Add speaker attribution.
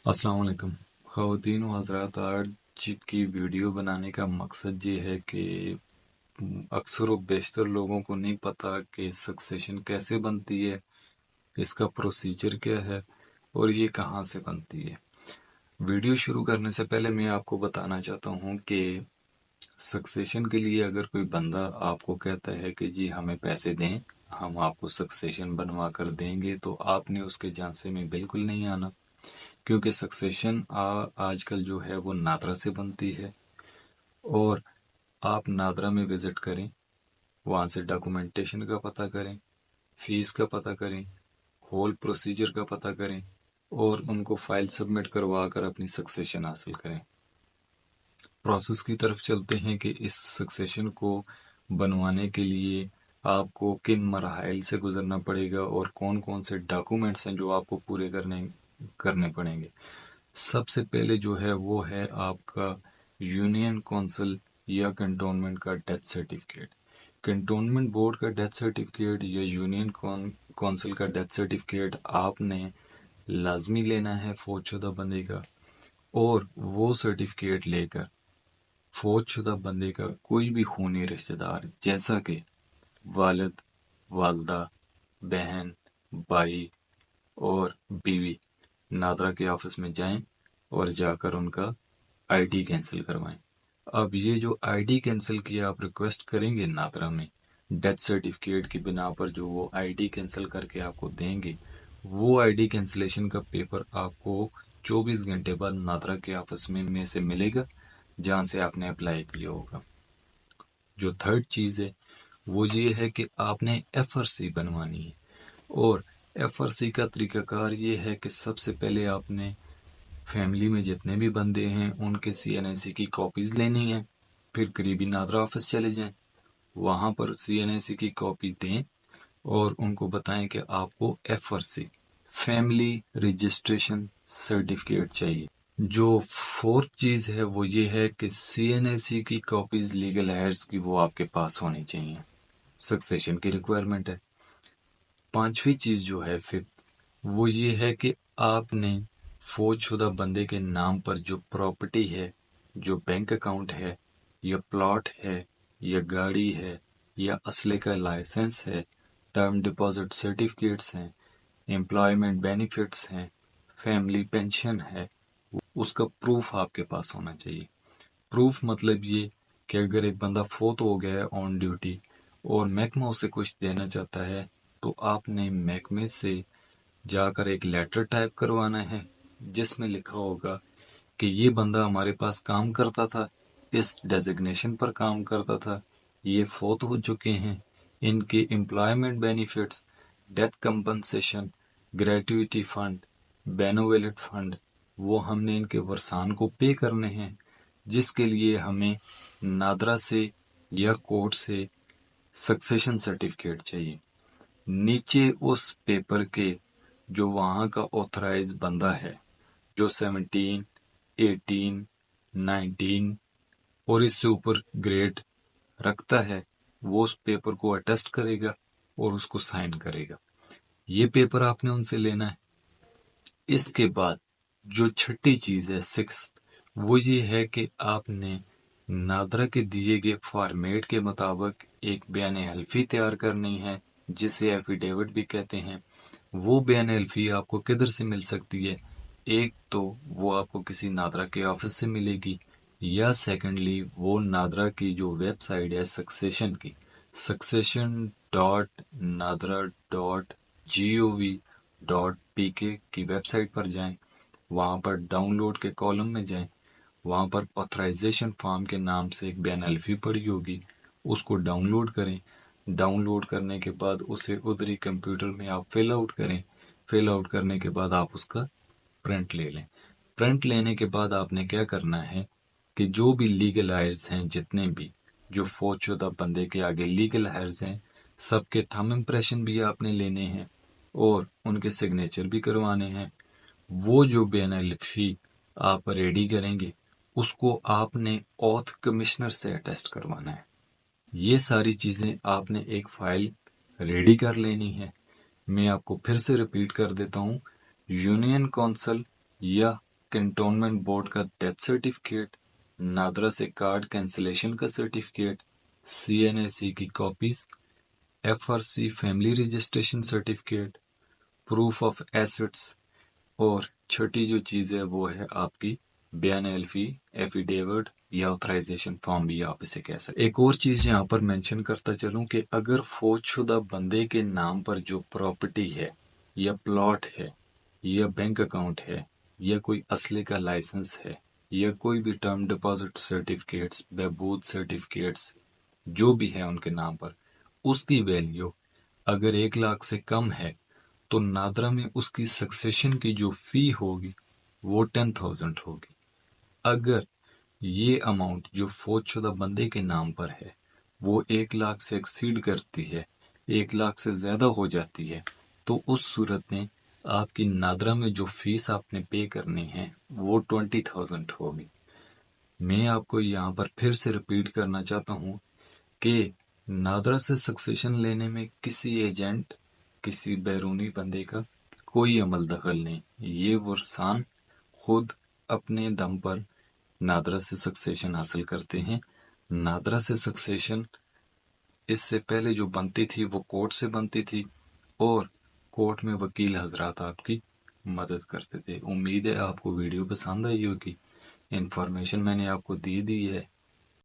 Speaker 1: अस्सलाम वालेकुम ख़वातीन व हज़रात। आज की वीडियो बनाने का मकसद ये है कि अक्सर व बेशतर लोगों को नहीं पता कि सक्सेशन कैसे बनती है, इसका प्रोसीजर क्या है और ये कहाँ से बनती है। वीडियो शुरू करने से पहले मैं आपको बताना चाहता हूँ कि सक्सेशन के लिए अगर कोई बंदा आपको कहता है कि जी हमें पैसे दें, हम आपको सक्सेशन बनवा कर देंगे, तो आपने उसके झांसे में बिल्कुल नहीं आना, क्योंकि सक्सेशन आजकल जो है वो नादरा से बनती है। और आप नादरा में विज़िट करें, वहाँ से डॉक्यूमेंटेशन का पता करें, फीस का पता करें, होल प्रोसीजर का पता करें और उनको फाइल सबमिट करवा कर अपनी सक्सेशन हासिल करें। प्रोसेस की तरफ चलते हैं कि इस सक्सेशन को बनवाने के लिए आपको किन मराहल से गुजरना पड़ेगा और कौन कौन से डॉक्यूमेंट्स हैं जो आपको पूरे करने पड़ेंगे। सबसे पहले जो है वो है आपका यूनियन काउंसिल या कंटोनमेंट का डेथ सर्टिफिकेट। कंटोनमेंट बोर्ड का डेथ सर्टिफिकेट या यूनियन काउंसिल का डेथ सर्टिफिकेट आपने लाजमी लेना है फौजशुदा बंदे का। और वो सर्टिफिकेट लेकर फौजशुदा बंदे का कोई भी खूनी रिश्तेदार, जैसा कि वालिद, वालदा, बहन, भाई और बीवी, नादरा के ऑफिस में जाएं और जाकर उनका आईडी कैंसिल करवाएं। अब ये जो आईडी कैंसिल की आप रिक्वेस्ट करेंगे नादरा में, डेथ सर्टिफिकेट की बिना पर जो वो आईडी कैंसिल करके आपको देंगे, वो आईडी कैंसिलेशन का पेपर आपको 24 घंटे बाद नादरा के ऑफिस में से मिलेगा, जहां से आपने अप्लाई किया होगा। जो थर्ड चीज़ है वो ये है कि आपने एफआरसी बनवानी है। और एफआरसी का तरीकाकार ये है कि सबसे पहले आपने फैमिली में जितने भी बंदे हैं उनके सीएनएसी की कॉपीज लेनी है। फिर करीबी नादरा ऑफिस चले जाएं, वहां पर सीएनएसी की कॉपी दें और उनको बताएं कि आपको एफआरसी, फैमिली रजिस्ट्रेशन सर्टिफिकेट चाहिए। जो फोर्थ चीज है वो ये है कि सीएनएसी की कॉपीज लीगल हेयर्स की वो आपके पास होनी चाहिए, सक्सेशन की रिक्वायरमेंट है। पांचवी चीज जो है फिफ्थ, वो ये है कि आपने फौजशुदा बंदे के नाम पर जो प्रॉपर्टी है, जो बैंक अकाउंट है या प्लॉट है या गाड़ी है या असले का लाइसेंस है, टर्म डिपॉजिट सर्टिफिकेट्स हैं, एम्प्लॉयमेंट बेनिफिट्स हैं, फैमिली पेंशन है, उसका प्रूफ आपके पास होना चाहिए। प्रूफ मतलब ये कि अगर एक बंदा फोत हो गया है ऑन ड्यूटी और महकमा उसे कुछ देना चाहता है, तो आपने महकमे से जाकर एक लेटर टाइप करवाना है जिसमें लिखा होगा कि ये बंदा हमारे पास काम करता था, इस डेजिग्नेशन पर काम करता था, ये फोत हो चुके हैं, इनके employment benefits, death compensation, gratuity fund, benevolent fund, वो हमने इनके वर्सान को पे करने हैं, जिसके लिए हमें नादरा से या कोर्ट से सक्सेशन सर्टिफिकेट चाहिए। नीचे उस पेपर के जो वहाँ का ऑथराइज बंदा है, जो 17, 18, 19 और इससे ऊपर ग्रेड रखता है, वो उस पेपर को अटेस्ट करेगा और उसको साइन करेगा। ये पेपर आपने उनसे लेना है। इसके बाद जो छठी चीज है, सिक्स्थ, वो ये है कि आपने नादरा के दिए गए फॉर्मेट के मुताबिक एक बयान हल्फी तैयार करनी है, जिसे एफिडेविट भी कहते हैं। वो बयान हल्फी आपको किधर से मिल सकती है? एक तो वो आपको किसी नादरा के ऑफिस से मिलेगी, या सेकेंडली वो नादरा की जो वेबसाइट है सक्सेशन की, succession.nadra.gov.pk की वेबसाइट पर जाएं, वहां पर डाउनलोड के कॉलम में जाएं, वहां पर ऑथराइजेशन फॉर्म के नाम से एक बयान अल्फी पड़ी होगी, उसको डाउनलोड करें। डाउनलोड करने के बाद उसे उधर ही कंप्यूटर में आप फिल आउट करें। फिल आउट करने के बाद आप उसका प्रिंट ले लें। प्रिंट लेने के बाद आपने क्या करना है कि जो भी लीगल हायर्स हैं, जितने भी जो फौजशुदा बंदे के आगे लीगल हायर्स हैं, सबके थंब इम्प्रेशन भी आपने लेने हैं और उनके सिग्नेचर भी करवाने हैं। वो जो बेनल्फी आप रेडी करेंगे, उसको आपने ऑथ कमिश्नर से अटेस्ट करवाना है। ये सारी चीजें आपने एक फाइल रेडी कर लेनी है। मैं आपको फिर से रिपीट कर देता हूँ, यूनियन काउंसिल या कंटोनमेंट बोर्ड का डेथ सर्टिफिकेट, नादरा से कार्ड कैंसिलेशन का सर्टिफिकेट, CNAC की copies, FRC family registration certificate, proof of assets, और छठी जो चीज़ है वो है आपकी बयान एल्फी, एफिडेविट या ऑथराइजेशन फॉर्म भी आप इसे कह सकते हैं। एक और चीज़ यहाँ पर मेंशन करता चलूँ कि अगर फौजशुदा बंदे के नाम पर जो प्रॉपर्टी है या प्लॉट है या बैंक अकाउंट है या कोई असले का लाइसेंस है या कोई भी टर्म डिपॉजिट सर्टिफिकेट्स, बहबूद सर्टिफिकेट्स जो भी है उनके नाम पर, उसकी वैल्यू अगर 1 लाख से कम है तो नादरा में उसकी सक्सेशन की जो फी होगी वो 10,000 होगी। अगर ये अमाउंट जो फौजशुदा बंदे के नाम पर है वो 1 लाख से एक्सीड करती है, 1 लाख से ज्यादा हो जाती है, तो उस सूरत में आपकी नादरा में जो फीस आपने पे करनी है वो 20,000 होगी। मैं आपको यहाँ पर फिर से रिपीट करना चाहता हूँ कि नादरा से सक्सेशन लेने में किसी एजेंट, किसी बैरूनी बंदे का कोई अमल दखल नहीं। ये वर्सान खुद अपने दम पर नादरा से सक्सेशन हासिल करते हैं। नादरा से सक्सेशन इससे पहले जो बनती थी वो कोर्ट से बनती थी और कोर्ट में वकील हजरात आपकी मदद करते थे। उम्मीद है आपको वीडियो पसंद आई होगी। इंफॉर्मेशन मैंने आपको दे दी है।